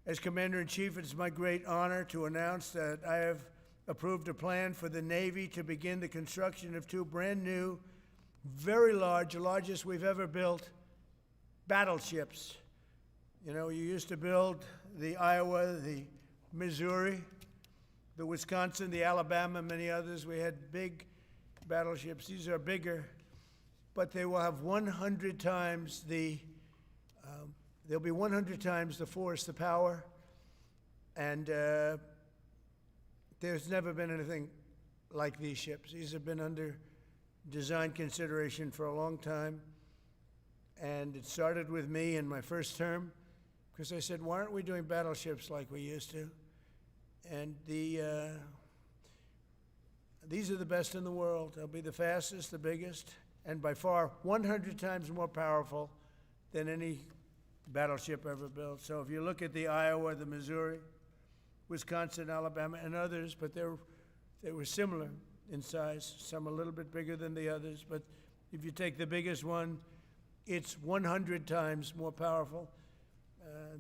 As Commander-in-Chief, it's my great honor to announce that I have approved a plan for the Navy to begin the construction of two brand new, very large, the largest we've ever built, battleships. You know, you used to build the Iowa, the Missouri, the Wisconsin, the Alabama, many others. We had big battleships. These are bigger, but they will have 100 times they'll be 100 times the force, the power, and there's never been anything like these ships. These have been under design consideration for a long time, and it started with me in my first term, because I said, why aren't we doing battleships like we used to? And these are the best in the world. They'll be the fastest, the biggest, and by far 100 times more powerful than any battleship ever built. So if you look at the Iowa, the Missouri, Wisconsin, Alabama, and others, but they were similar in size, some a little bit bigger than the others, but if you take the biggest one, it's 100 times more powerful.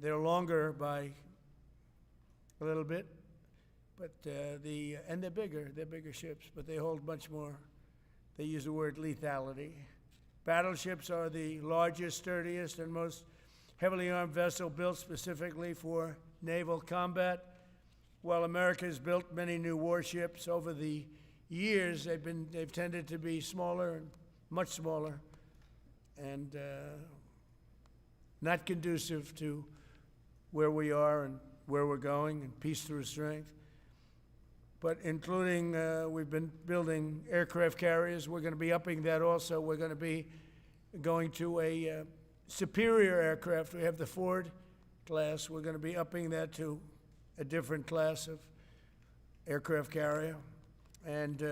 They're longer by a little bit, but and they're bigger ships, but they hold much more. They use the word lethality. Battleships are the largest, sturdiest, and most heavily armed vessel built specifically for naval combat. While America has built many new warships over the years, they've tended to be smaller and much smaller, and not conducive to where we are and where we're going, and peace through strength. But including, we've been building aircraft carriers. We're going to be upping that also. We're going to be going to a superior aircraft. We have the Ford class. We're going to be upping that to a different class of aircraft carrier. And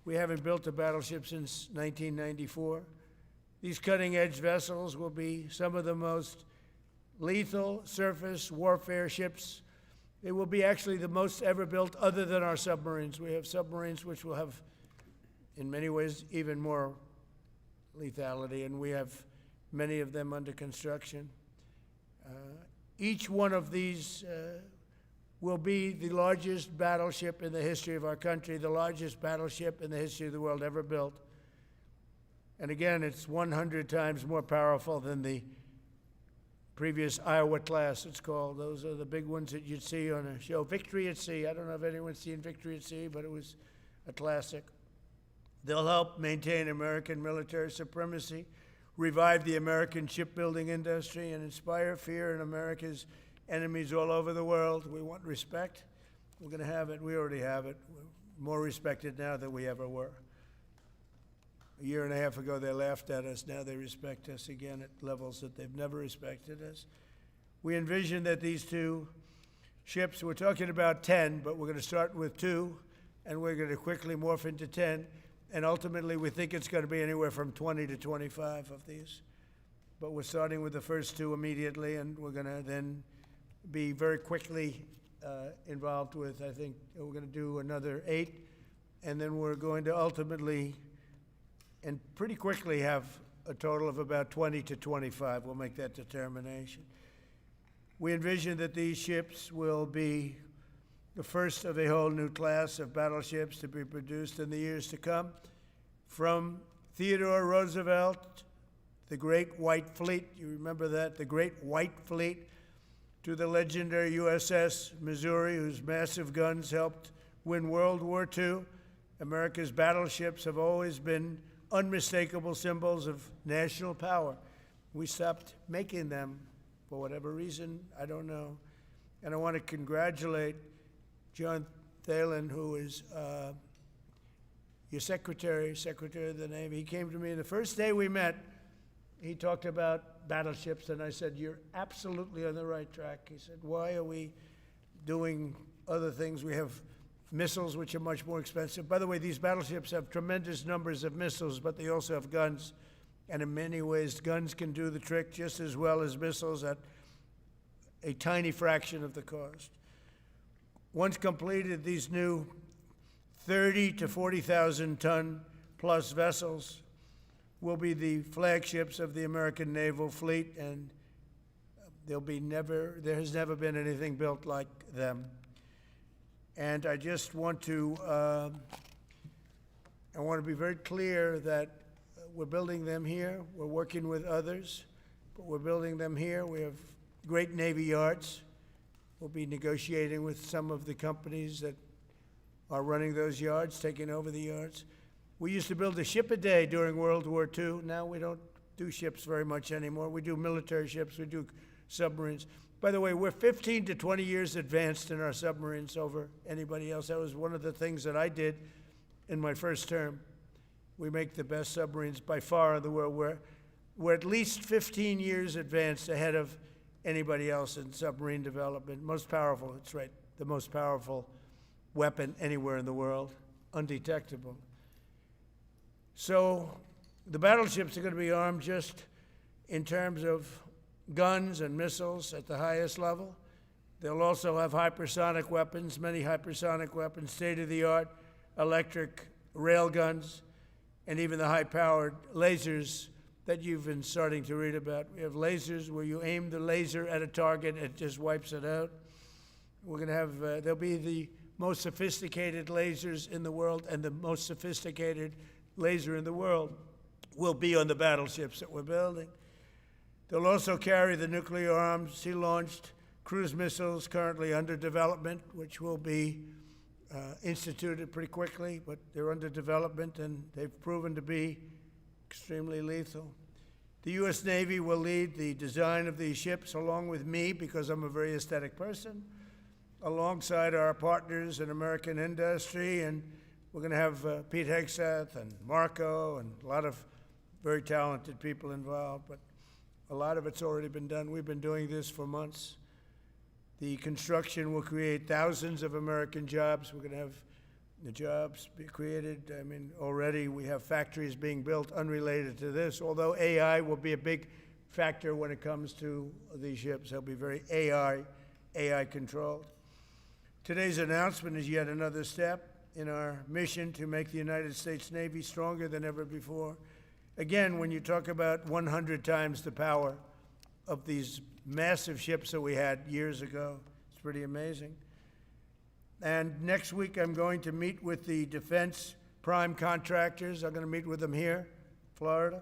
we haven't built a battleship since 1994. These cutting-edge vessels will be some of the most lethal surface warfare ships. They will be actually the most ever built other than our submarines. We have submarines which will have, in many ways, even more lethality, and we have many of them under construction. Each one of these will be the largest battleship in the history of our country, the largest battleship in the history of the world ever built. And again, it's 100 times more powerful than the previous Iowa class, it's called. Those are the big ones that you'd see on a show. Victory at Sea. I don't know if anyone's seen Victory at Sea, but it was a classic. They'll help maintain American military supremacy, revive the American shipbuilding industry, and inspire fear in America's enemies all over the world. We want respect. We're going to have it. We already have it. We're more respected now than we ever were. A year and a half ago, they laughed at us. Now they respect us again at levels that they've never respected us. We envision that these two ships, we're talking about 10, but we're going to start with 2, and we're going to quickly morph into 10. And ultimately, we think it's going to be anywhere from 20 to 25 of these. But we're starting with the first 2 immediately, and we're going to then be very quickly involved with, I think, we're going to do another 8, and then we're going to ultimately and pretty quickly have a total of about 20 to 25. We'll make that determination. We envision that these ships will be the first of a whole new class of battleships to be produced in the years to come. From Theodore Roosevelt, the Great White Fleet, you remember that, the Great White Fleet, to the legendary USS Missouri, whose massive guns helped win World War II. America's battleships have always been unmistakable symbols of national power. We stopped making them for whatever reason, I don't know. And I want to congratulate John Thalen, who is your secretary of the Navy. He came to me the first day we met. He talked about battleships, and I said, you're absolutely on the right track. He said, why are we doing other things? We have missiles, which are much more expensive. By the way, these battleships have tremendous numbers of missiles, but they also have guns. And in many ways, guns can do the trick just as well as missiles at a tiny fraction of the cost. Once completed, these new 30 to 40,000 ton plus vessels will be the flagships of the American naval fleet, and There has never been anything built like them. And I just want to, be very clear that we're building them here. We're working with others, but we're building them here. We have great Navy yards. We'll be negotiating with some of the companies that are running those yards, taking over the yards. We used to build a ship a day during World War II. Now we don't do ships very much anymore. We do military ships, we do submarines. By the way, we're 15 to 20 years advanced in our submarines over anybody else. That was one of the things that I did in my first term. We make the best submarines by far in the world. We're at least 15 years advanced ahead of anybody else in submarine development. Most powerful, that's right, the most powerful weapon anywhere in the world, undetectable. So the battleships are going to be armed just in terms of guns and missiles at the highest level. They'll also have hypersonic weapons, many hypersonic weapons, state-of-the-art electric rail guns, and even the high-powered lasers that you've been starting to read about. We have lasers where you aim the laser at a target, it just wipes it out. We're going to have, there'll be the most sophisticated lasers in the world, and the most sophisticated laser in the world will be on the battleships that we're building. They'll also carry the nuclear armed, sea-launched cruise missiles currently under development, which will be instituted pretty quickly, but they're under development, and they've proven to be extremely lethal. The U.S. Navy will lead the design of these ships along with me, because I'm a very aesthetic person, alongside our partners in American industry, and we're going to have Pete Hegseth and Marco and a lot of very talented people involved, but a lot of it's already been done. We've been doing this for months. The construction will create thousands of American jobs. We're going to have the jobs be created. I mean, already we have factories being built unrelated to this, although AI will be a big factor when it comes to these ships. They'll be very AI controlled. Today's announcement is yet another step in our mission to make the United States Navy stronger than ever before. Again, when you talk about 100 times the power of these massive ships that we had years ago, it's pretty amazing. And next week, I'm going to meet with the defense prime contractors. I'm going to meet with them here, Florida.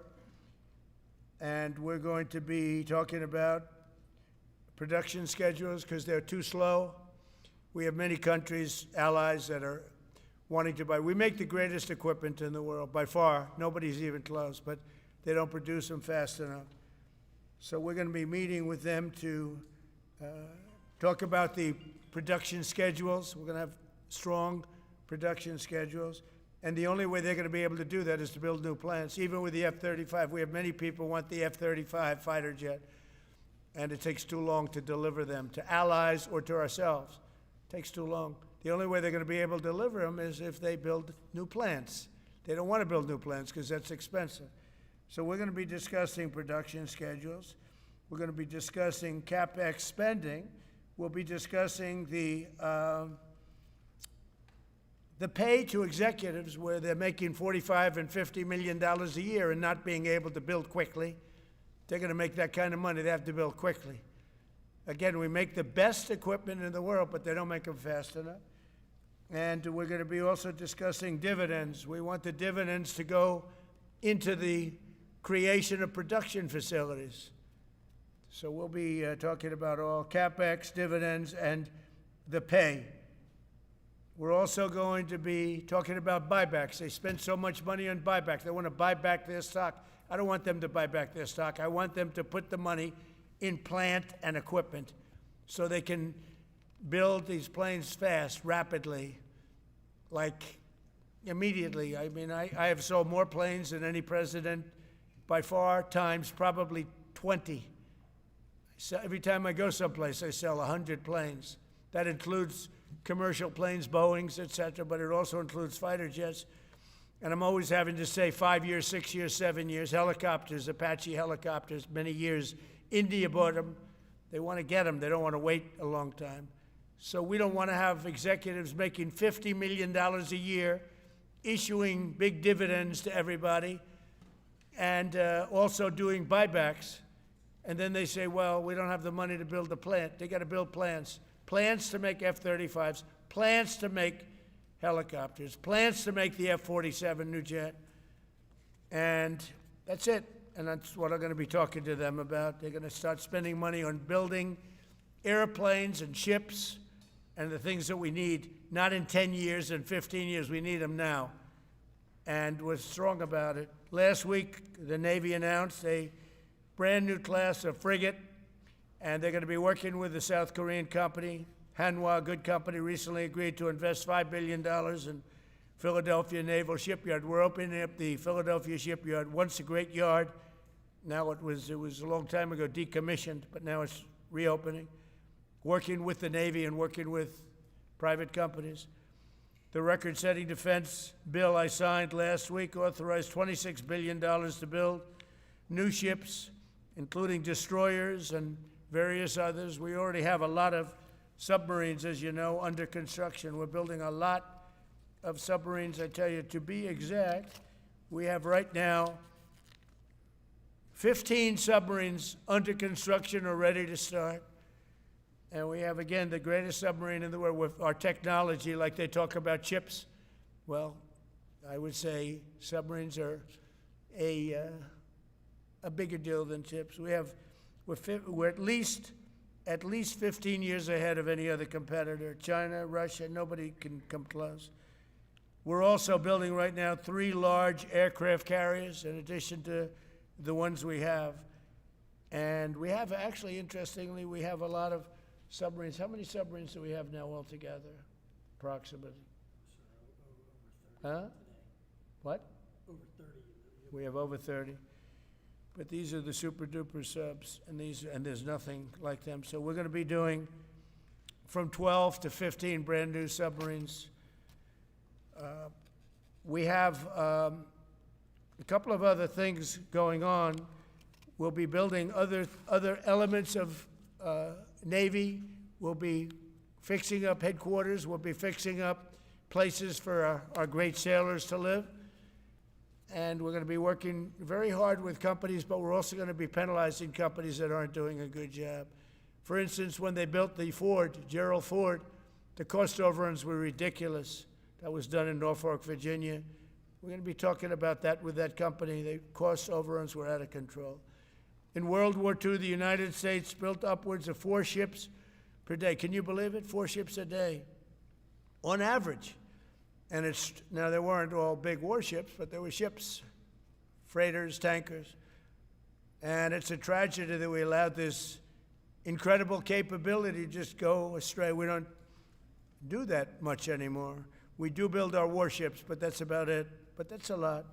And we're going to be talking about production schedules because they're too slow. We have many countries, allies, that are wanting to buy. We make the greatest equipment in the world, by far. Nobody's even close, but they don't produce them fast enough. So we're going to be meeting with them to talk about the production schedules. We're going to have strong production schedules. And the only way they're going to be able to do that is to build new plants. Even with the F-35, we have many people who want the F-35 fighter jet, and it takes too long to deliver them to allies or to ourselves. It takes too long. The only way they're going to be able to deliver them is if they build new plants. They don't want to build new plants because that's expensive. So we're going to be discussing production schedules. We're going to be discussing CapEx spending. We'll be discussing the pay to executives where they're making $45 and $50 million a year and not being able to build quickly. They're going to make that kind of money. They have to build quickly. Again, we make the best equipment in the world, but they don't make them fast enough. And we're going to be also discussing dividends. We want the dividends to go into the creation of production facilities. So we'll be talking about all CapEx, dividends, and the pay. We're also going to be talking about buybacks. They spend so much money on buybacks. They want to buy back their stock. I don't want them to buy back their stock. I want them to put the money in plant and equipment so they can build these planes fast, rapidly, like immediately. I mean, I have sold more planes than any president by far, times probably 20. So every time I go someplace, I sell 100 planes. That includes commercial planes, Boeings, et cetera, but it also includes fighter jets. And I'm always having to say 5 years, 6 years, 7 years. Helicopters, Apache helicopters, many years. India bought them. They want to get them. They don't want to wait a long time. So we don't want to have executives making $50 million a year, issuing big dividends to everybody, and also doing buybacks And then they say, well, we don't have the money to build the plant. They got to build plants. Plants to make F-35s, plants to make helicopters, plants to make the F-47 new jet. And that's it. And that's what I'm going to be talking to them about. They're going to start spending money on building airplanes and ships and the things that we need, not in 10 years and 15 years. We need them now. And we're strong about it. Last week, the Navy announced a brand new class of frigate, and they're going to be working with the South Korean company. Hanwha, a good company, recently agreed to invest $5 billion in Philadelphia Naval Shipyard. We're opening up the Philadelphia Shipyard, once a great yard. Now it was a long time ago decommissioned, but now it's reopening. Working with the Navy and working with private companies. The record-setting defense bill I signed last week authorized $26 billion to build new ships, including destroyers and various others. We already have a lot of submarines, as you know, under construction. We're building a lot of submarines. I tell you, to be exact, we have right now 15 submarines under construction or ready to start. And we have, again, the greatest submarine in the world with our technology, like they talk about chips. Well, I would say submarines are a bigger deal than chips. We're at least 15 years ahead of any other competitor. China, Russia, nobody can come close. We're also building right now 3 large aircraft carriers in addition to the ones we have. And we have, actually, interestingly, we have a lot of submarines. How many submarines do we have now altogether, approximately? Huh? What? Over 30. We have over 30. But these are the super-duper subs, and there's nothing like them. So we're going to be doing from 12 to 15 brand-new submarines. We have a couple of other things going on. We'll be building other elements of Navy. We'll be fixing up headquarters. We'll be fixing up places for our great sailors to live. And we're going to be working very hard with companies, but we're also going to be penalizing companies that aren't doing a good job. For instance, when they built the Ford, Gerald Ford, the cost overruns were ridiculous. That was done in Norfolk, Virginia. We're going to be talking about that with that company. The cost overruns were out of control. In World War II, the United States built upwards of 4 ships per day. Can you believe it? 4 ships a day, on average. And now there weren't all big warships, but there were ships, freighters, tankers. And it's a tragedy that we allowed this incredible capability to just go astray. We don't do that much anymore. We do build our warships, but that's about it. But that's a lot.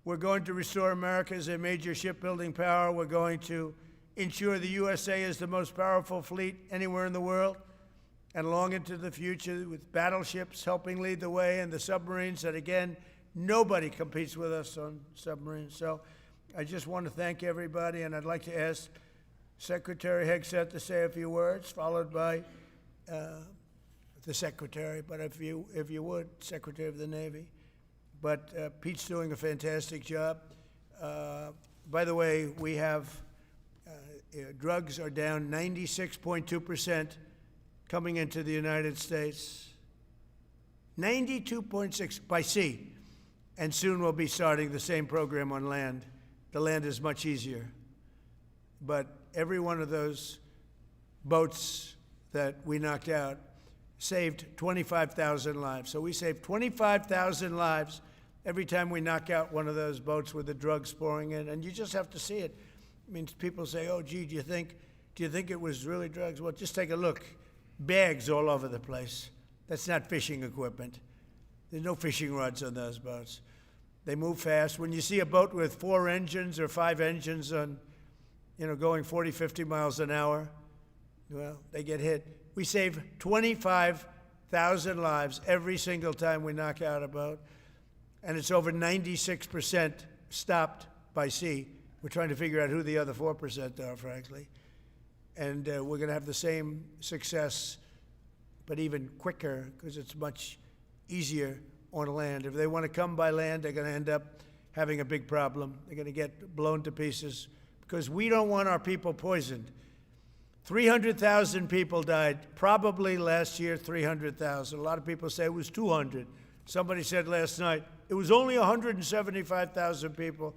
We're going to restore America as a major shipbuilding power. We're going to ensure the USA is the most powerful fleet anywhere in the world, and long into the future with battleships helping lead the way, and the submarines that, again, nobody competes with us on submarines. So I just want to thank everybody, and I'd like to ask Secretary Hegseth to say a few words, followed by the Secretary, but if you would, Secretary of the Navy. But Pete's doing a fantastic job. By the way, we have drugs are down 96.2% coming into the United States. 92.6 by sea. And soon we'll be starting the same program on land. The land is much easier. But every one of those boats that we knocked out saved 25,000 lives. So we saved 25,000 lives every time we knock out one of those boats with the drugs pouring in. And you just have to see it. I mean, people say, oh, gee, do you think it was really drugs? Well, just take a look. Bags all over the place. That's not fishing equipment. There's no fishing rods on those boats. They move fast. When you see a boat with 4 engines or 5 engines on, going 40, 50 miles an hour, well, they get hit. We save 25,000 lives every single time we knock out a boat. And it's over 96% stopped by sea. We're trying to figure out who the other 4% are, frankly. And we're going to have the same success, but even quicker, because it's much easier on land. If they want to come by land, they're going to end up having a big problem. They're going to get blown to pieces because we don't want our people poisoned. 300,000 people died, probably last year 300,000. A lot of people say it was 200. Somebody said last night, it was only 175,000 people.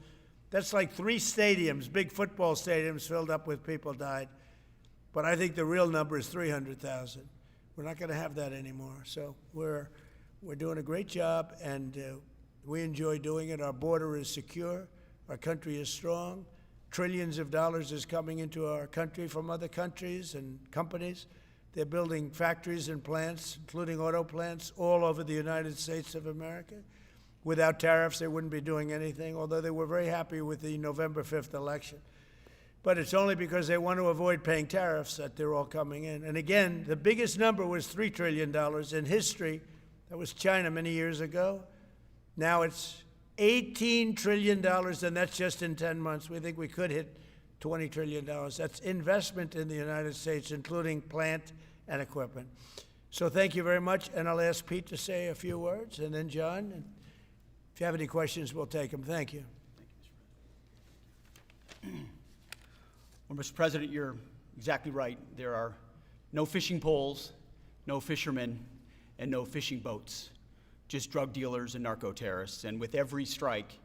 That's like 3 stadiums, big football stadiums filled up with people died. But I think the real number is 300,000. We're not going to have that anymore. So we're doing a great job, and we enjoy doing it. Our border is secure. Our country is strong. Trillions of dollars is coming into our country from other countries and companies. They're building factories and plants, including auto plants, all over the United States of America. Without tariffs, they wouldn't be doing anything, although they were very happy with the November 5th election. But it's only because they want to avoid paying tariffs that they're all coming in. And again, the biggest number was $3 trillion in history. That was China many years ago. Now it's $18 trillion, and that's just in 10 months. We think we could hit $20 trillion. That's investment in the United States, including plant and equipment. So thank you very much, and I'll ask Pete to say a few words, and then John. And if you have any questions, we'll take them. Thank you. Well, Mr. President, you're exactly right. There are no fishing poles, no fishermen, and no fishing boats. Just drug dealers and narco-terrorists, and with every strike,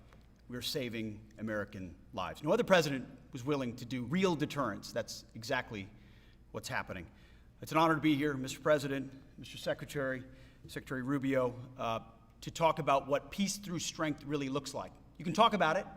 we're saving American lives. No other president was willing to do real deterrence. That's exactly what's happening. It's an honor to be here, Mr. President, Mr. Secretary, Secretary Rubio, to talk about what peace through strength really looks like. You can talk about it,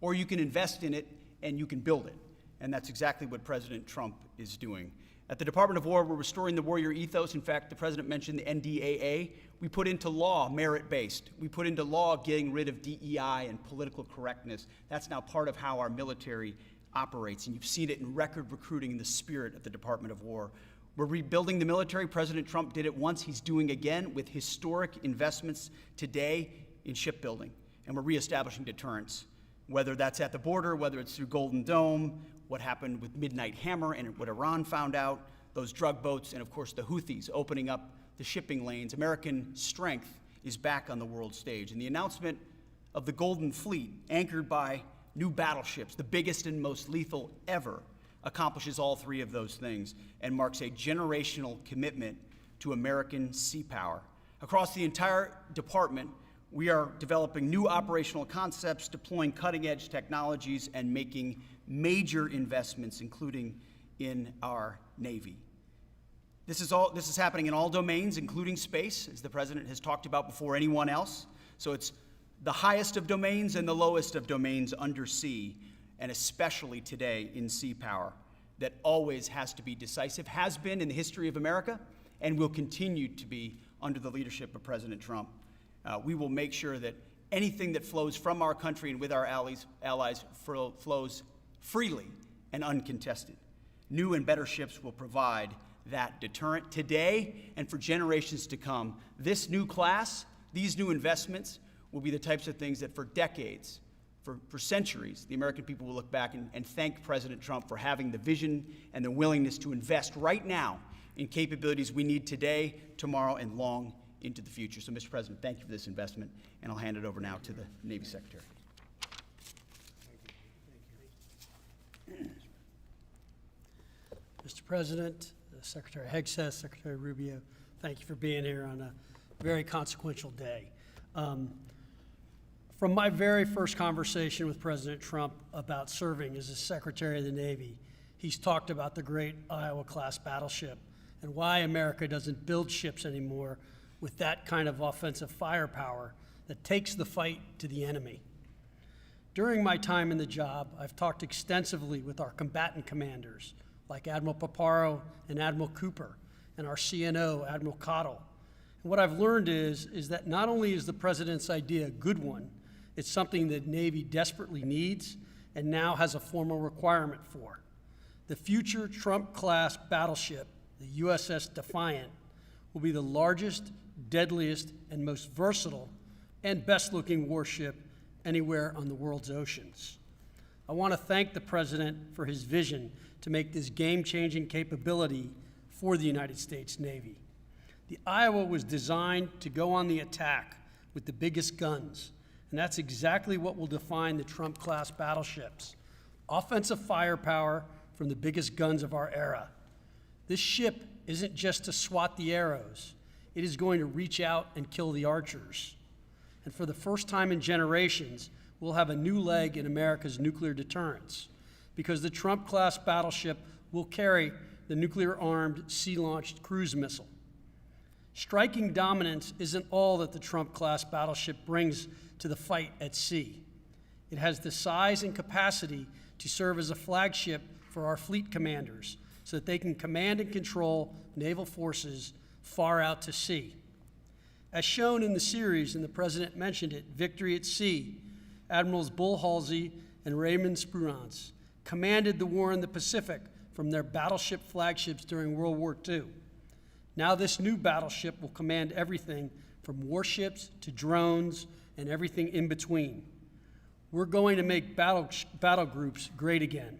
or you can invest in it, and you can build it. And that's exactly what President Trump is doing. At the Department of War, we're restoring the warrior ethos. In fact, the President mentioned the NDAA. We put into law merit-based. We put into law getting rid of DEI and political correctness. That's now part of how our military operates, and you've seen it in record recruiting in the spirit of the Department of War. We're rebuilding the military. President Trump did it once. He's doing again with historic investments today in shipbuilding, and we're reestablishing deterrence, whether that's at the border, whether it's through Golden Dome, what happened with Midnight Hammer and what Iran found out, those drug boats, and of course the Houthis opening up the shipping lanes. American strength is back on the world stage. And the announcement of the Golden Fleet, anchored by new battleships, the biggest and most lethal ever, accomplishes all 3 of those things and marks a generational commitment to American sea power. Across the entire department, we are developing new operational concepts, deploying cutting-edge technologies, and making major investments, including in our Navy. This is happening in all domains, including space, as the President has talked about before anyone else. So it's the highest of domains and the lowest of domains under sea, and especially today in sea power, that always has to be decisive, has been in the history of America, and will continue to be under the leadership of President Trump. We will make sure that anything that flows from our country and with our allies flows freely and uncontested. New and better ships will provide that deterrent today and for generations to come. This new class, these new investments, will be the types of things that for decades, for centuries, the American people will look back and thank President Trump for having the vision and the willingness to invest right now in capabilities we need today, tomorrow, and long into the future. So, Mr. President, thank you for this investment, and I'll hand it over now to the Navy Secretary. Mr. President, Secretary Hegseth, Secretary Rubio, thank you for being here on a very consequential day. From my very first conversation with President Trump about serving as the Secretary of the Navy, he's talked about the great Iowa-class battleship and why America doesn't build ships anymore with that kind of offensive firepower that takes the fight to the enemy. During my time in the job, I've talked extensively with our combatant commanders, like Admiral Paparo and Admiral Cooper, and our CNO, Admiral Cottle. And what I've learned is that not only is the President's idea a good one, it's something that Navy desperately needs and now has a formal requirement for. The future Trump-class battleship, the USS Defiant, will be the largest, deadliest, and most versatile and best-looking warship anywhere on the world's oceans. I want to thank the President for his vision to make this game-changing capability for the United States Navy. The Iowa was designed to go on the attack with the biggest guns, and that's exactly what will define the Trump-class battleships. offensive firepower from the biggest guns of our era. This ship isn't just to swat the arrows. It is going to reach out and kill the archers. And for the first time in generations, we'll have a new leg in America's nuclear deterrence, because the Trump-class battleship will carry the nuclear-armed, sea-launched cruise missile. Striking dominance isn't all that the Trump-class battleship brings to the fight at sea. It has the size and capacity to serve as a flagship for our fleet commanders so that they can command and control naval forces far out to sea. As shown in the series, and the President mentioned it, Victory at Sea, Admirals Bull Halsey and Raymond Spruance commanded the war in the Pacific from their battleship flagships during World War II. Now this new battleship will command everything from warships to drones and everything in between. We're going to make battle groups great again.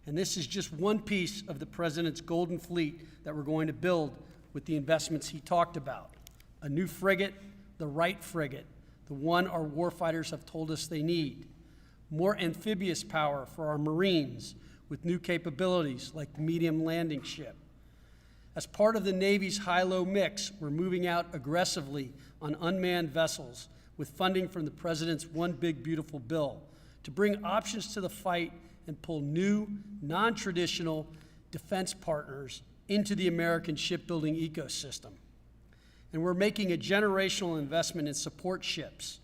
And this is just one piece of the President's golden fleet that we're going to build with the investments he talked about. A new frigate, the right frigate, the one our warfighters have told us they need. More amphibious power for our Marines with new capabilities like the medium landing ship. As part of the Navy's high-low mix, we're moving out aggressively on unmanned vessels with funding from the President's One Big Beautiful Bill to bring options to the fight and pull new, non-traditional defense partners into the American shipbuilding ecosystem. And we're making a generational investment in support ships.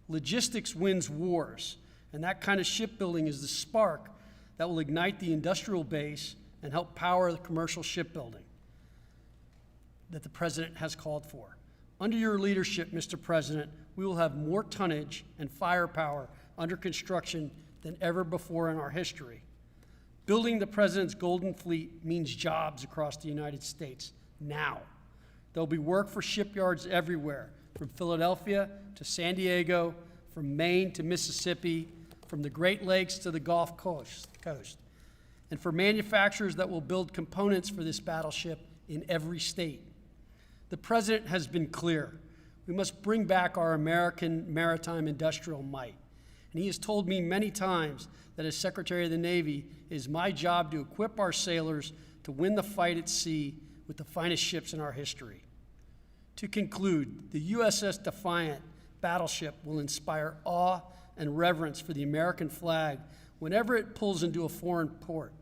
Logistics wins wars, and that kind of shipbuilding is the spark that will ignite the industrial base and help power the commercial shipbuilding that the President has called for. Under your leadership, Mr. President, we will have more tonnage and firepower under construction than ever before in our history. Building the President's Golden Fleet means jobs across the United States now. There'll be work for shipyards everywhere, from Philadelphia to San Diego, from Maine to Mississippi, from the Great Lakes to the Gulf Coast. And for manufacturers that will build components for this battleship in every state. The President has been clear. We must bring back our American maritime industrial might. And he has told me many times that as Secretary of the Navy, it is my job to equip our sailors to win the fight at sea with the finest ships in our history. To conclude, the USS Defiant battleship will inspire awe and reverence for the American flag whenever it pulls into a foreign port.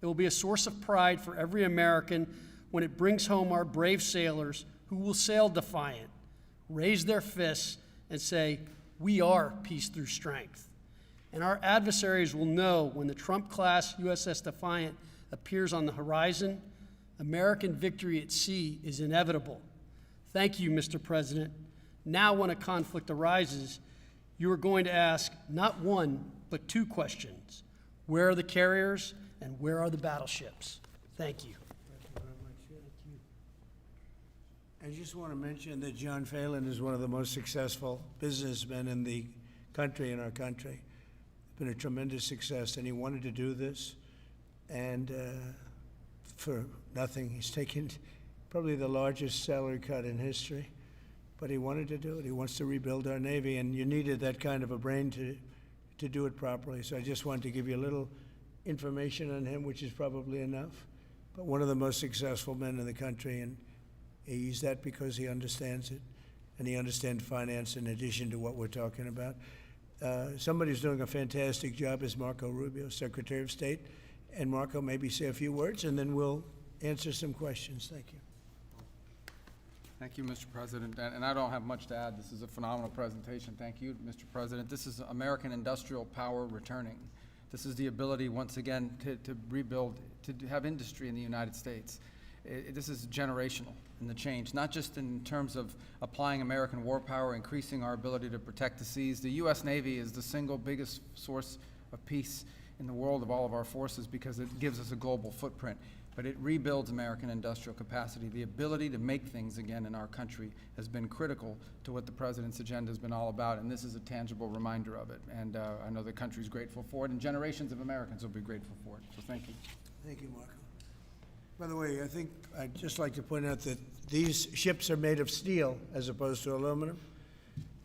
It will be a source of pride for every American when it brings home our brave sailors who will sail defiant, raise their fists, and say, "We are peace through strength." And our adversaries will know when the Trump-class USS Defiant appears on the horizon, American victory at sea is inevitable. Thank you, Mr. President. Now, when a conflict arises, you are going to ask not one, but two questions. Where are the carriers, and where are the battleships? Thank you. I just want to mention that John Thalen is one of the most successful businessmen in the country, in our country. It's been a tremendous success, and he wanted to do this, and for nothing. He's taken probably the largest salary cut in history, but he wanted to do it. He wants to rebuild our Navy, and you needed that kind of a brain to do it properly. So I just wanted to give you a little information on him, which is probably enough, but one of the most successful men in the country, and he's that because he understands it, and he understands finance in addition to what we're talking about. Somebody who's doing a fantastic job is Marco Rubio, Secretary of State. And Marco, maybe say a few words, and then we'll answer some questions. Thank you. Thank you, Mr. President. And I don't have much to add. This is a phenomenal presentation. Thank you, Mr. President. This is American industrial power returning. This is the ability, once again, to rebuild, to have industry in the United States. This is generational in the change, not just in terms of applying American war power, increasing our ability to protect the seas. The U.S. Navy is the single biggest source of peace in the world of all of our forces because it gives us a global footprint. But it rebuilds American industrial capacity. The ability to make things again in our country has been critical to what the President's agenda has been all about, and this is a tangible reminder of it. And I know the country's grateful for it, and generations of Americans will be grateful for it. So thank you. Thank you, Marco. By the way, I think I'd just like to point out that these ships are made of steel as opposed to aluminum.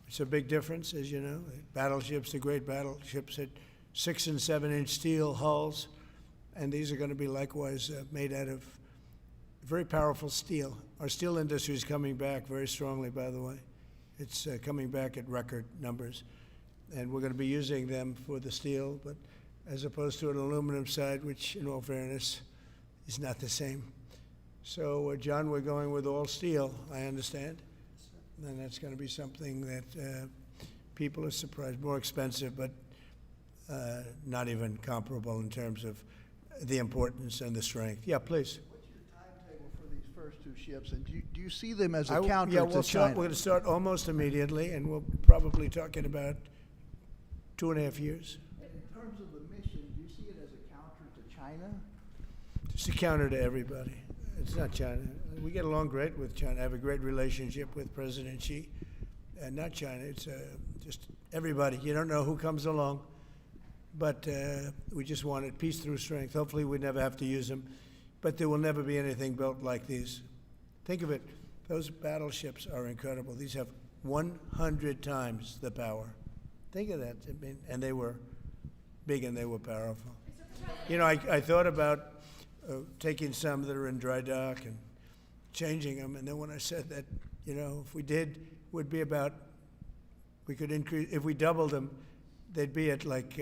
It's a big difference, as you know. Battleships, the great battleships had 6 and 7 inch steel hulls, and these are going to be likewise made out of very powerful steel. Our steel industry is coming back very strongly, by the way. It's coming back at record numbers, and we're going to be using them for the steel, but as opposed to an aluminum side, which in all fairness is not the same. So, John, we're going with all steel, I understand. And that's going to be something that people are surprised. More expensive, but not even comparable in terms of the importance and the strength. Yeah, please. What's your timetable for these first 2 ships, and do you see them as a Yeah, counter we'll to China? we're going to start almost immediately, and we'll probably talking about 2.5 years. And in terms of the mission, do you see it as a counter to China? Just a counter to everybody. It's not China. We get along great with China. I have a great relationship with President Xi, and not China. It's just everybody. You don't know who comes along, but we just wanted peace through strength. Hopefully we never have to use them, but there will never be anything built like these. Think of it. Those battleships are incredible. These have 100 times the power. Think of that. I mean, and they were big and they were powerful. You know, I thought about taking some that are in dry dock and changing them, and then when I said that, you know, if we did, would be about, we could increase, if we doubled them, they'd be at like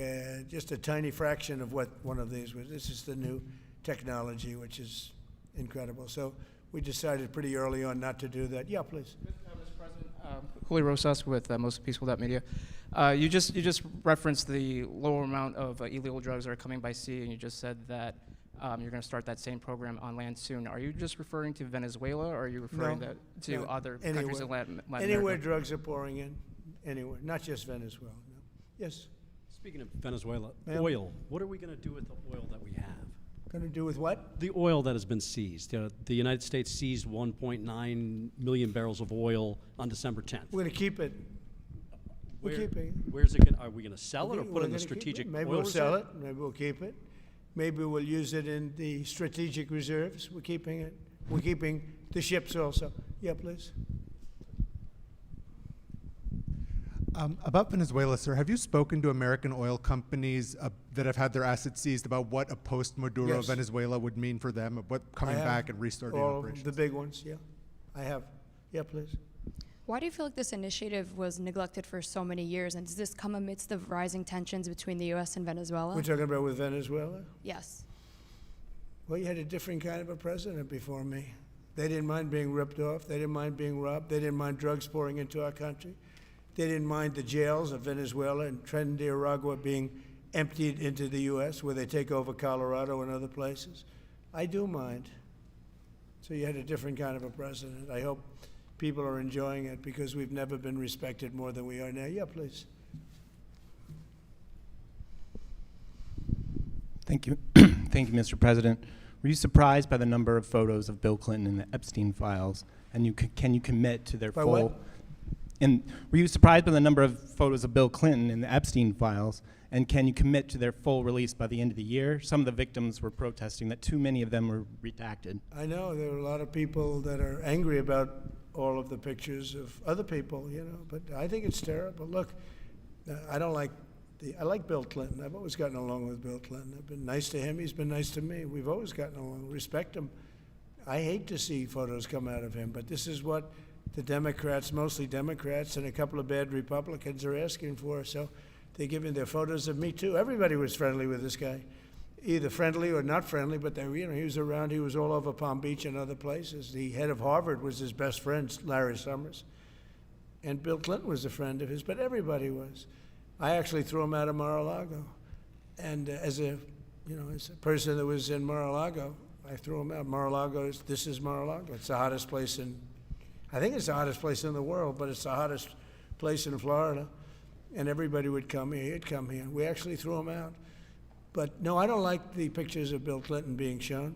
just a tiny fraction of what one of these was. This is the new technology, which is incredible. So we decided pretty early on not to do that. Yeah, please. Mr. President, Julio Rosas with Most Peaceful Media. You just referenced the lower amount of illegal drugs that are coming by sea, and you just said that you're going to start that same program on land soon. Are you just referring to Venezuela, or are you referring to other countries in Latin America? Anywhere drugs are pouring in, anywhere, not just Venezuela. No. Yes. Speaking of Venezuela, Ma'am? oil. What are we going to do with the oil that we have? Going to do with what? The oil that has been seized. The United States seized 1.9 million barrels of oil on December 10th. We're going to keep it. We're keeping it. Where's it going? Are we going to sell it or We're put it in gonna the keep it. strategic Maybe oil we'll sell reserve? it. Maybe we'll keep it. Maybe we'll use it in the strategic reserves. We're keeping it. We're keeping the ships also. Yeah, please. About Venezuela, sir, have you spoken to American oil companies that have had their assets seized about what a post-Maduro Yes. Venezuela would mean for them, of what coming I have back and restarting all operations? the big ones, yeah. I have. Yeah, please. Why do you feel like this initiative was neglected for so many years, and does this come amidst the rising tensions between the U.S. and Venezuela? We're talking about with Venezuela? Yes. Well, you had a different kind of a president before me. They didn't mind being ripped off. They didn't mind being robbed. They didn't mind drugs pouring into our country. They didn't mind the jails of Venezuela and Trinidad being emptied into the U.S., where they take over Colorado and other places. I do mind. So you had a different kind of a president. I hope people are enjoying it, because we've never been respected more than we are now. Yeah, please. Thank you. Thank you, Mr. President. Were you surprised by the number of photos of Bill Clinton in the Epstein files? And can you commit to their By full... what? And were you surprised by the number of photos of Bill Clinton in the Epstein files? And can you commit to their full release by the end of the year? Some of the victims were protesting that too many of them were redacted. I know there are a lot of people that are angry about all of the pictures of other people, you know, but I think it's terrible. Look, I like Bill Clinton. I've always gotten along with Bill Clinton. I've been nice to him. He's been nice to me. We've always gotten along. Respect him. I hate to see photos come out of him, but this is what the Democrats, mostly Democrats, and a couple of bad Republicans are asking for. So they're giving their photos of me too. Everybody was friendly with this guy, either friendly or not friendly, but they, you know, he was around. He was all over Palm Beach and other places. The head of Harvard was his best friend, Larry Summers, and Bill Clinton was a friend of his. But everybody was. I actually threw him out of Mar-a-Lago, and as a person that was in Mar-a-Lago, I threw him out. Mar-a-Lago this is Mar-a-Lago. It's the hottest place I think it's the hottest place in the world, but it's the hottest place in Florida. And everybody would come here. He'd come here. We actually threw him out. But no, I don't like the pictures of Bill Clinton being shown.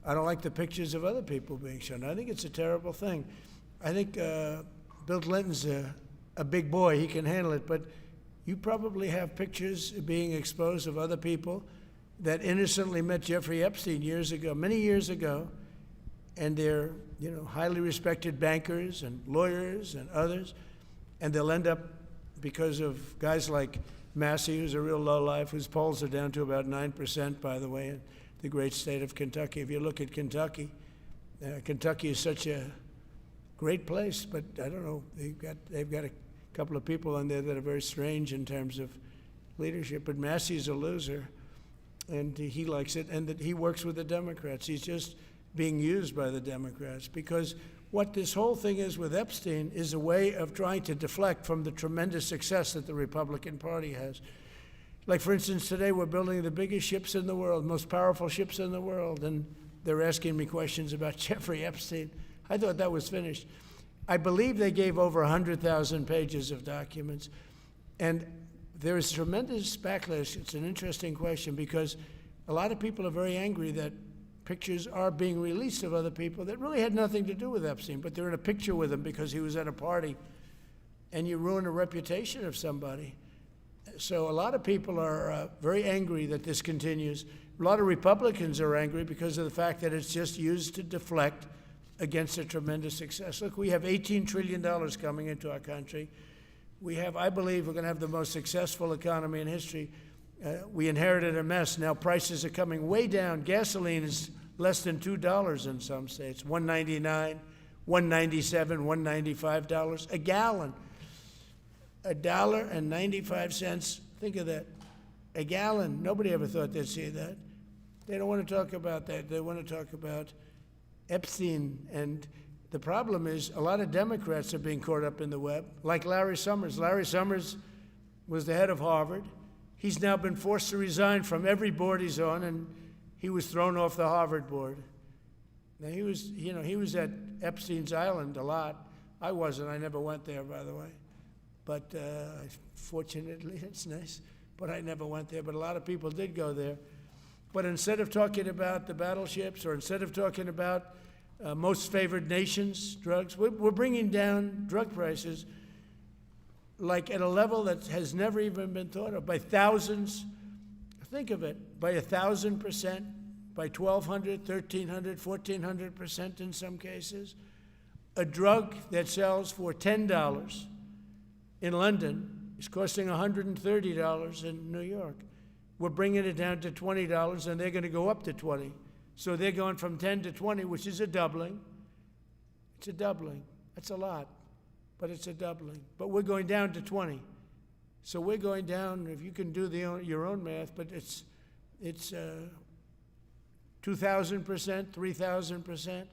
I don't like the pictures of other people being shown. I think it's a terrible thing. I think Bill Clinton's a big boy. He can handle it. But you probably have pictures being exposed of other people that innocently met Jeffrey Epstein years ago, many years ago, and they're, you know, highly respected bankers and lawyers and others, and they'll end up, because of guys like Massey, who's a real lowlife, whose polls are down to about 9%, by the way, in the great state of Kentucky. If you look at Kentucky, Kentucky is such a great place, but I don't know, they've got a couple of people on there that are very strange in terms of leadership. But Massey's a loser, and he likes it, and that he works with the Democrats. He's just being used by the Democrats, because what this whole thing is with Epstein is a way of trying to deflect from the tremendous success that the Republican Party has. Like, for instance, today we're building the biggest ships in the world, most powerful ships in the world, and they're asking me questions about Jeffrey Epstein. I thought that was finished. I believe they gave over 100,000 pages of documents, and there is tremendous backlash. It's an interesting question, because a lot of people are very angry that pictures are being released of other people that really had nothing to do with Epstein, but they're in a picture with him because he was at a party, and you ruin a reputation of somebody. So a lot of people are very angry that this continues. A lot of Republicans are angry because of the fact that it's just used to deflect against a tremendous success. Look, we have $18 trillion coming into our country. We have, I believe, we're going to have the most successful economy in history. We inherited a mess. Now prices are coming way down. Gasoline is less than $2 in some states, $1.99, $1.97, $1.95 a gallon. $1.95. Think of that. A gallon. Nobody ever thought they'd see that. They don't want to talk about that. They want to talk about Epstein. And the problem is a lot of Democrats are being caught up in the web, like Larry Summers. Larry Summers was the head of Harvard. He's now been forced to resign from every board he's on, and he was thrown off the Harvard board. Now, he was at Epstein's Island a lot. I wasn't. I never went there, by the way. But fortunately, it's nice. But I never went there. But a lot of people did go there. But instead of talking about the battleships, or instead of talking about most favored nations drugs, we're bringing down drug prices like at a level that has never even been thought of, by thousands. Think of it, by 1,000%, by 1,200, 1,300, 1,400% in some cases. A drug that sells for $10 in London is costing $130 in New York. We're bringing it down to $20, and they're going to go up to 20. So they're going from 10 to 20, which is a doubling. It's a doubling. That's a lot, but it's a doubling. But we're going down to 20. So we're going down, if you can do your own math, but it's 2,000%, 3,000%.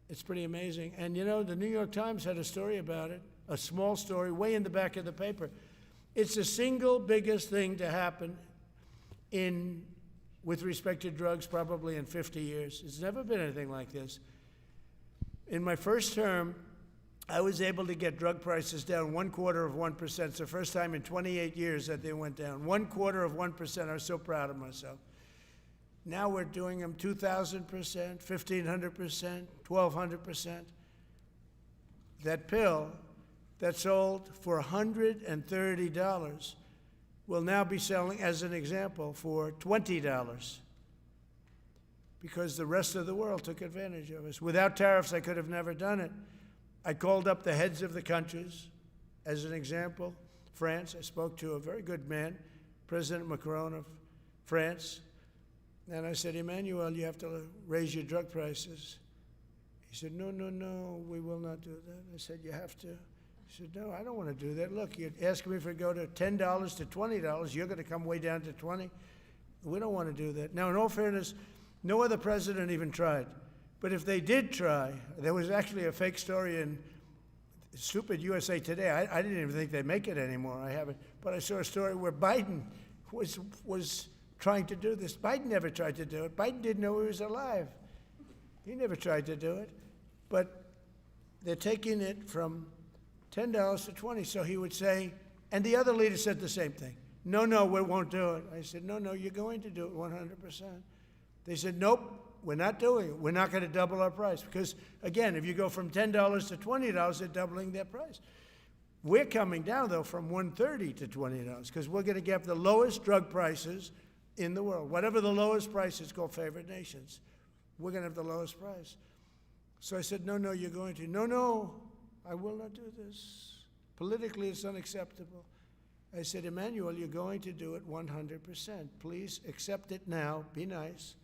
It's pretty amazing. And you know, the New York Times had a story about it, a small story, way in the back of the paper. It's the single biggest thing to happen with respect to drugs probably in 50 years. It's never been anything like this. In my first term, I was able to get drug prices down 0.25%. It's the first time in 28 years that they went down. 0.25%. I was so proud of myself. Now we're doing them 2,000%, 1,500%, 1,200%. That pill that sold for $130 will now be selling, as an example, for $20, because the rest of the world took advantage of us. Without tariffs, I could have never done it. I called up the heads of the countries, as an example. France, I spoke to a very good man, President Macron of France, and I said, Emmanuel, you have to raise your drug prices. He said, no, no, no, we will not do that. I said, you have to. He said, no, I don't want to do that. Look, you're asking me for it to go to $10 to $20. You're going to come way down to 20. We don't want to do that. Now, in all fairness, no other president even tried. But if they did try, there was actually a fake story in stupid USA Today. I didn't even think they'd make it anymore. I haven't. But I saw a story where Biden was trying to do this. Biden never tried to do it. Biden didn't know he was alive. He never tried to do it. But they're taking it from $10 to 20. So he would say, and the other leader said the same thing. No, no, we won't do it. I said, no, no, you're going to do it 100%. They said, nope, we're not doing it. We're not going to double our price. Because, again, if you go from $10 to $20, they're doubling their price. We're coming down, though, from $130 to $20, because we're going to get the lowest drug prices in the world. Whatever the lowest price is called favored nations. We're going to have the lowest price. So I said, no, no, you're going to. No, no, I will not do this. Politically, it's unacceptable. I said, Emmanuel, you're going to do it 100%. Please accept it now. Be nice.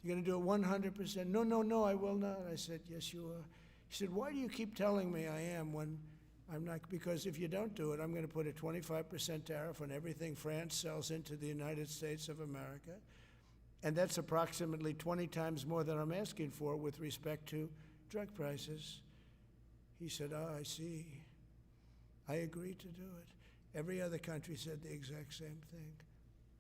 You're going to do it 100%. No, no, no, I will not. I said, yes, you are. He said, why do you keep telling me I am when I'm not? Because if you don't do it, I'm going to put a 25% tariff on everything France sells into the United States of America. And that's approximately 20 times more than I'm asking for with respect to drug prices. He said, oh, I see. I agreed to do it. Every other country said the exact same thing.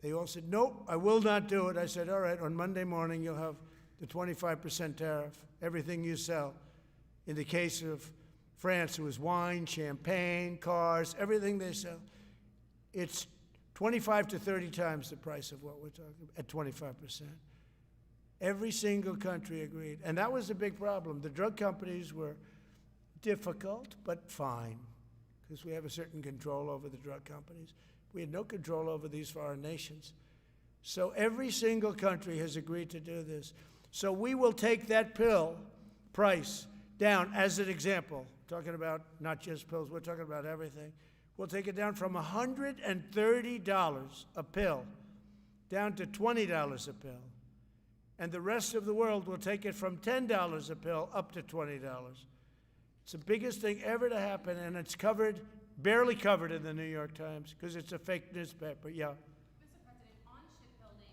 They all said, nope, I will not do it. I said, all right, on Monday morning, you'll have the 25% tariff, everything you sell. In the case of France, it was wine, champagne, cars, everything they sell. It's 25 to 30 times the price of what we're talking about, at 25%. Every single country agreed. And that was a big problem. The drug companies were difficult, but fine, because we have a certain control over the drug companies. We had no control over these foreign nations. So every single country has agreed to do this. So we will take that pill price down as an example, talking about not just pills, we're talking about everything. We'll take it down from $130 a pill down to $20 a pill. And the rest of the world will take it from $10 a pill up to $20. It's the biggest thing ever to happen, and it's covered, barely covered in the New York Times, because it's a fake newspaper. Yeah. Mr. President, on shipbuilding,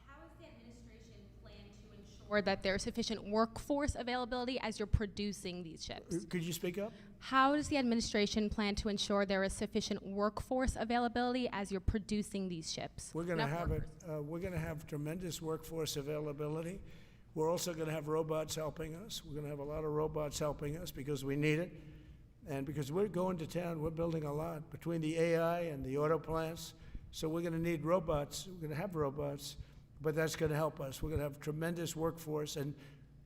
how is the administration plan to ensure that there's sufficient workforce availability as you're producing these ships? Could you speak up? How does the administration plan to ensure there is sufficient workforce availability as you're producing these ships? We're going to have it. We're going to have tremendous workforce availability. We're also going to have robots helping us. We're going to have a lot of robots helping us because we need it. And because we're going to town, we're building a lot between the AI and the auto plants. So we're going to need robots. We're going to have robots, but that's going to help us. We're going to have tremendous workforce. And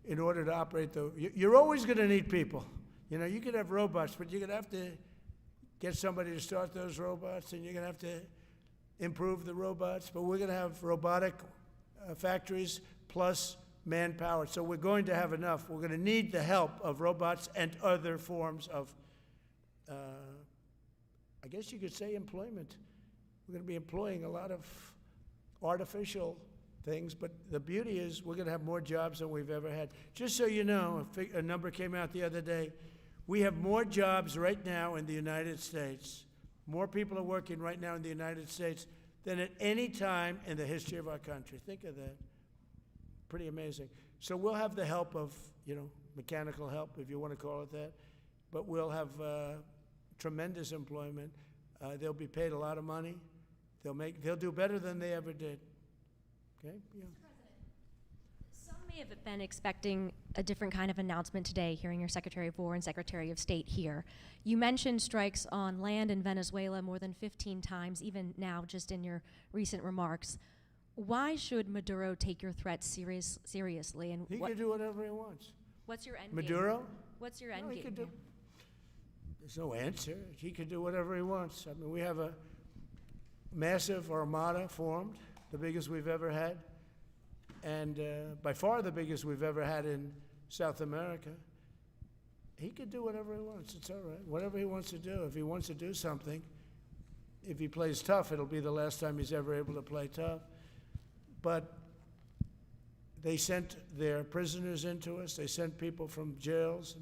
in order to operate you're always going to need people. You know, you could have robots, but you're going to have to get somebody to start those robots, and you're going to have to improve the robots. But we're going to have robotic factories plus manpower. So we're going to have enough. We're going to need the help of robots and other forms of, I guess you could say, employment. We're going to be employing a lot of artificial things, but the beauty is we're going to have more jobs than we've ever had. Just so you know, a number came out the other day. We have more jobs right now in the United States. More people are working right now in the United States than at any time in the history of our country. Think of that. Pretty amazing. So we'll have the help of, mechanical help, if you want to call it that, but we'll have tremendous employment. They'll be paid a lot of money. They'll do better than they ever did. Okay? Yeah. Some may have been expecting a different kind of announcement today, hearing your Secretary of War and Secretary of State here. You mentioned strikes on land in Venezuela more than 15 times, even now, just in your recent remarks. Why should Maduro take your threats seriously? And he can do whatever he wants. What's your end Maduro? game? What's your end game? There's no answer. He can do whatever he wants. I mean, we have a massive armada formed, the biggest we've ever had, and by far the biggest we've ever had in South America. He could do whatever he wants. It's all right. Whatever he wants to do. If he wants to do something, if he plays tough, it'll be the last time he's ever able to play tough. But they sent their prisoners into us. They sent people from jails,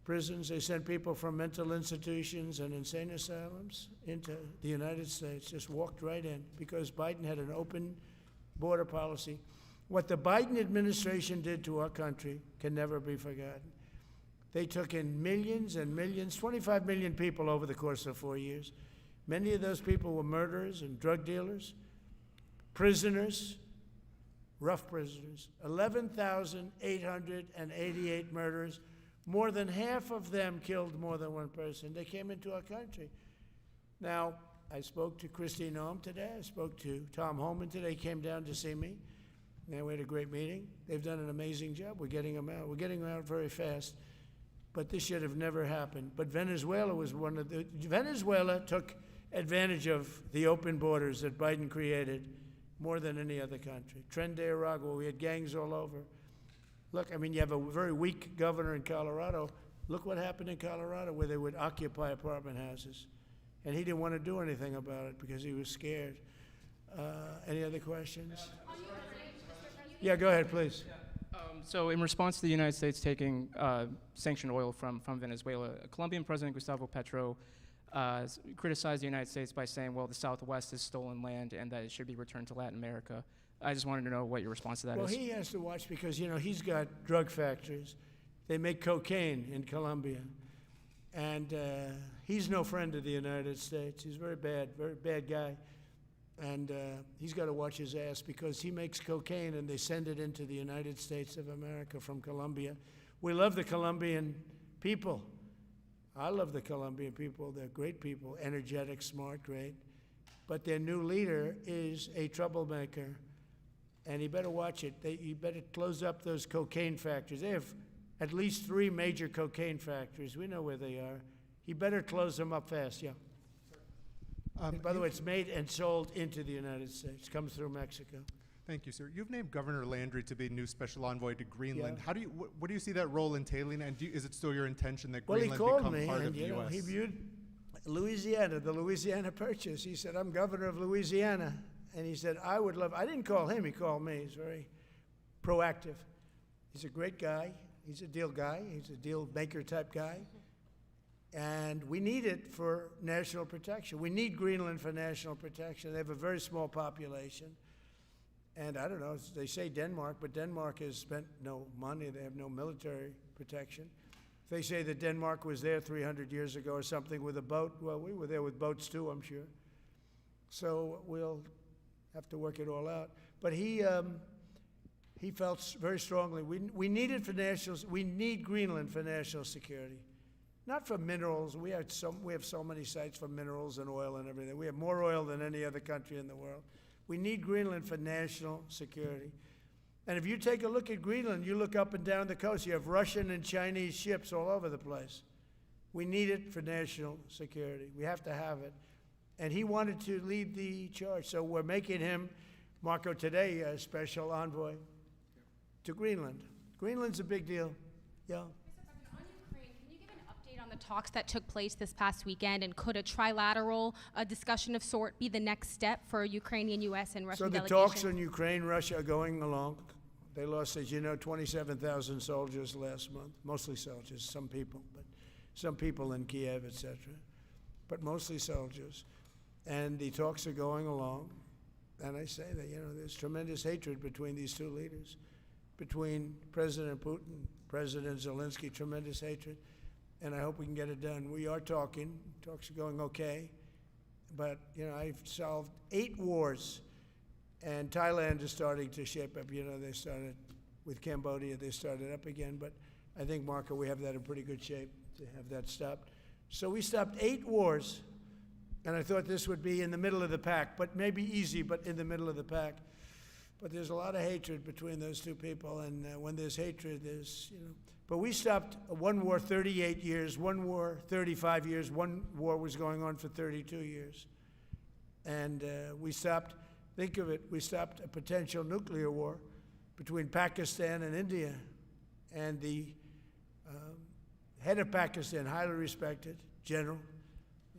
prisons. They sent people from mental institutions and insane asylums into the United States, just walked right in because Biden had an open border policy. What the Biden administration did to our country can never be forgotten. They took in millions and millions, 25 million people over the course of 4 years. Many of those people were murderers and drug dealers, prisoners, rough prisoners, 11,888 murders. More than half of them killed more than one person. They came into our country. Now, I spoke to Christine Noem today. I spoke to Tom Homan today. He came down to see me. And we had a great meeting. They've done an amazing job. We're getting them out. We're getting them out very fast. But this should have never happened. But Venezuela was Venezuela took advantage of the open borders that Biden created more than any other country. Tren de Aragua, we had gangs all over. Look, I mean, you have a very weak governor in Colorado. Look what happened in Colorado where they would occupy apartment houses. and he didn't want to do anything about it because he was scared. Any other questions? Yeah, go ahead, please. So in response to the United States taking sanctioned oil from Venezuela, Colombian President Gustavo Petro criticized the United States by saying, well, the Southwest is stolen land and that it should be returned to Latin America. I just wanted to know what your response to that is. Well, he has to watch because, he's got drug factories. They make cocaine in Colombia. And he's no friend of the United States. He's very bad guy. And he's got to watch his ass because he makes cocaine and they send it into the United States of America from Colombia. We love the Colombian people. I love the Colombian people. They're great people, energetic, smart, great. But their new leader is a troublemaker. And he better watch it. He better close up those cocaine factories. They have at least 3 major cocaine factories. We know where they are. He better close them up fast, yeah. By the way, it's made and sold into the United States. Comes through Mexico. Thank you, sir. You've named Governor Landry to be new special envoy to Greenland. Yeah. How do you, what do you see that role entailing, and is it still your intention that Well, he Greenland called become me, part and of the U.S.? he viewed Louisiana, the Louisiana Purchase. He said, I'm governor of Louisiana. And he said, I didn't call him, he called me. He's very proactive. He's a great guy. He's a deal guy. He's a deal maker type guy. And we need it for national protection. We need Greenland for national protection. They have a very small population. And I don't know, they say Denmark, but Denmark has spent no money. They have no military protection. They say that Denmark was there 300 years ago or something with a boat. Well, we were there with boats too, I'm sure. So we'll have to work it all out. But he felt very strongly, we need it for we need Greenland for national security. Not for minerals. We have so many sites for minerals and oil and everything. We have more oil than any other country in the world. We need Greenland for national security. And if you take a look at Greenland, you look up and down the coast, you have Russian and Chinese ships all over the place. We need it for national security. We have to have it. And he wanted to lead the charge. So we're making him, Marco, today, a special envoy to Greenland. Greenland's a big deal. Yeah. On the talks that took place this past weekend, and could a trilateral discussion of sort be the next step for Ukrainian, U.S., and Russian delegations? So the talks on Ukraine, Russia are going along. They lost, as you know, 27,000 soldiers last month, mostly soldiers, some people in Kiev, etc., but mostly soldiers. And the talks are going along. And I say that, there's tremendous hatred between these two leaders, between President Putin, President Zelensky, tremendous hatred. And I hope we can get it done. We are talking. Talks are going okay. But, I've solved 8 wars. And Thailand is starting to shape up. They started with Cambodia. They started up again. But I think, Marco, we have that in pretty good shape to have that stopped. So we stopped 8 wars. And I thought this would be in the middle of the pack. But maybe easy, but in the middle of the pack. But there's a lot of hatred between those two people. And when there's hatred, there's, But we stopped one war 38 years, one war 35 years, one war was going on for 32 years. And we stopped, think of it, we stopped a potential nuclear war between Pakistan and India. And the head of Pakistan, highly respected general,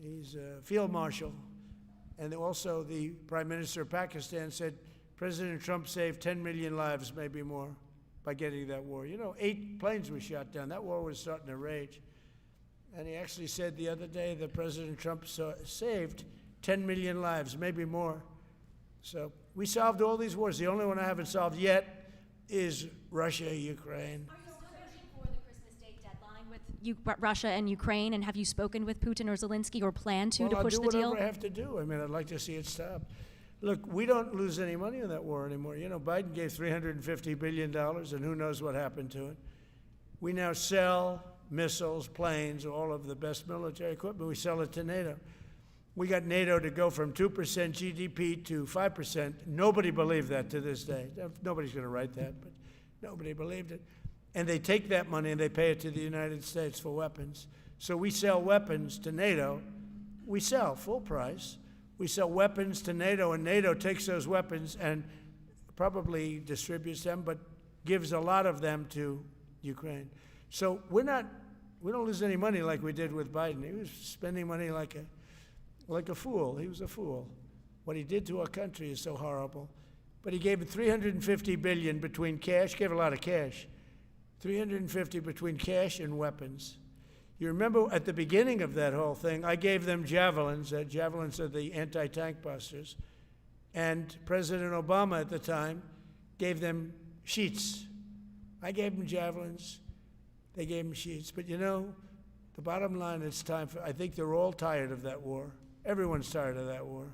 he's a field marshal, and also the Prime Minister of Pakistan said, President Trump saved 10 million lives, maybe more, by getting that war. 8 planes were shot down. That war was starting to rage. And he actually said the other day that President Trump saved 10 million lives, maybe more. So we solved all these wars. The only one I haven't solved yet is Russia, Ukraine. Are you still pushing for the Christmas Day deadline with Russia and Ukraine? And have you spoken with Putin or Zelensky or plan to push the deal? I'll do whatever I have to do. I'd like to see it stopped. Look, we don't lose any money on that war anymore. Biden gave $350 billion, and who knows what happened to it. We now sell missiles, planes, all of the best military equipment. We sell it to NATO. We got NATO to go from 2% GDP to 5%. Nobody believed that to this day. Nobody's going to write that, but nobody believed it. And they take that money and they pay it to the United States for weapons. So we sell weapons to NATO. We sell full price. We sell weapons to NATO, and NATO takes those weapons and probably distributes them, but gives a lot of them to Ukraine. So we don't lose any money like we did with Biden. He was spending money like like a fool. He was a fool. What he did to our country is so horrible. But he gave it $350 billion between cash, gave a lot of cash, $350 between cash and weapons. You remember at the beginning of that whole thing, I gave them javelins. Javelins are the anti-tank busters. And President Obama at the time gave them sheets. I gave them javelins. They gave them sheets. But you know, the bottom line, it's time for, I think they're all tired of that war. Everyone's tired of that war.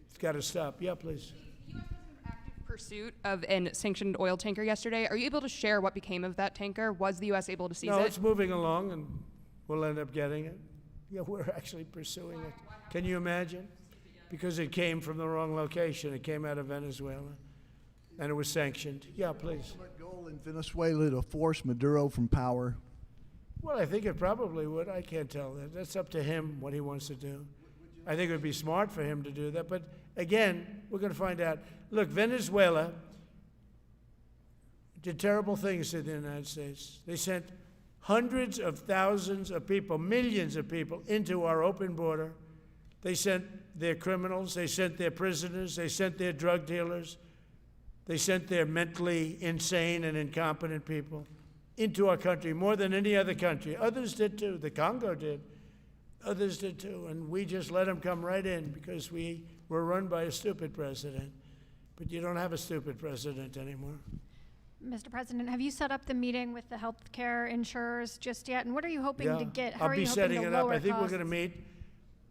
It's got to stop. Yeah, please. The U.S. was in active pursuit of a sanctioned oil tanker yesterday. Are you able to share what became of that tanker? Was the U.S. able to seize it? No, it's moving along, and we'll end up getting it. Yeah, we're actually pursuing it. Can you imagine? Because it came from the wrong location. It came out of Venezuela, and it was sanctioned. Yeah, please. Ultimate goal in Venezuela to force Maduro from power. Well, I think it probably would. I can't tell that. That's up to him, what he wants to do. I think it would be smart for him to do that. But again, we're going to find out. Look, Venezuela did terrible things to the United States. They sent hundreds of thousands of people, millions of people, into our open border. They sent their criminals. They sent their prisoners. They sent their drug dealers. They sent their mentally insane and incompetent people into our country more than any other country. Others did too. The Congo did. Others did too. And we just let them come right in because we were run by a stupid president. But you don't have a stupid president anymore. Mr. President, have you set up the meeting with the healthcare insurers just yet? And what are you hoping to get? How I'll are be you hoping setting to it up. lower I think we're costs? going to meet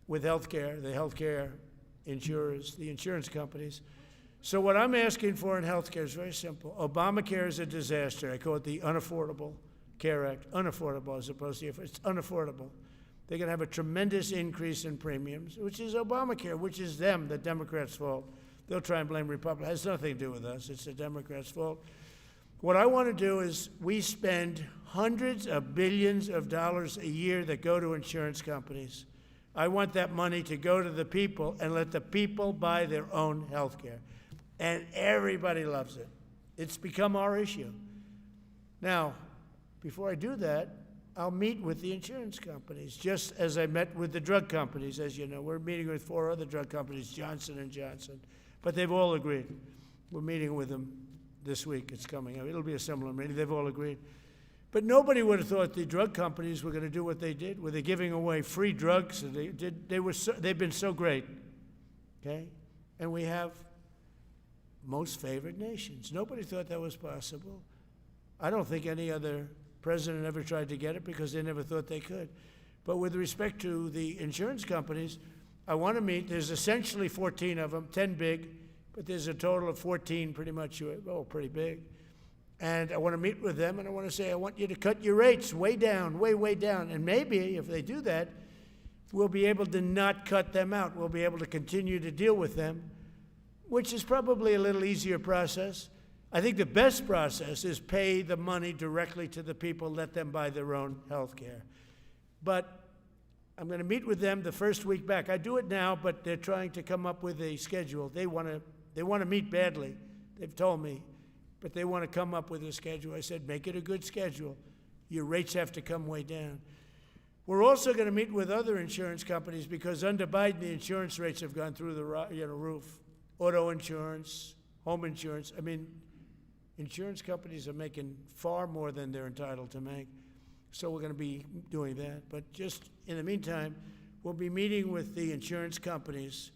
with healthcare, the healthcare insurers, the insurance companies. So what I'm asking for in healthcare is very simple. Obamacare is a disaster. I call it the Unaffordable Care Act. Unaffordable as opposed to, it's unaffordable. They're going to have a tremendous increase in premiums, which is Obamacare, which is them, the Democrats' fault. They'll try and blame Republicans. It has nothing to do with us. It's the Democrats' fault. What I want to do is we spend hundreds of billions of dollars a year that go to insurance companies. I want that money to go to the people and let the people buy their own health care. And everybody loves it. It's become our issue. Now, before I do that, I'll meet with the insurance companies, just as I met with the drug companies. As you know, we're meeting with 4 other drug companies, Johnson & Johnson, but they've all agreed. We're meeting with them this week. It's coming. It'll be a similar meeting. They've all agreed. But nobody would have thought the drug companies were going to do what they did, where they're giving away free drugs. And they've been so great, okay? And we have most favored nations. Nobody thought that was possible. I don't think any other president ever tried to get it because they never thought they could. But with respect to the insurance companies, I want to meet. There's essentially 14 of them, 10 big, but there's a total of 14 pretty much, pretty big. And I want to meet with them, and I want to say, I want you to cut your rates way down, way down. And maybe if they do that, we'll be able to not cut them out. We'll be able to continue to deal with them, which is probably a little easier process. I think the best process is pay the money directly to the people, let them buy their own health care. But I'm going to meet with them the first week back. I do it now, but they're trying to come up with a schedule. They want to meet badly, they've told me, but they want to come up with a schedule. I said, make it a good schedule. Your rates have to come way down. We're also going to meet with other insurance companies because under Biden, the insurance rates have gone through the roof. Auto insurance, home insurance. I mean, insurance companies are making far more than they're entitled to make. So we're going to be doing that. But just in the meantime, we'll be meeting with the insurance companies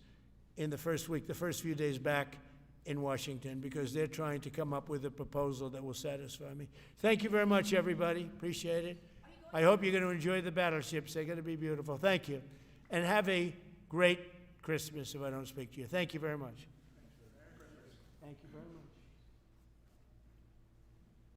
in the first week, the first few days back in Washington, because they're trying to come up with a proposal that will satisfy me. Thank you very much, everybody. Appreciate it. I hope you're going to enjoy the battleships. They're going to be beautiful. Thank you. And have a great Christmas if I don't speak to you. Thank you very much. Thank you very much.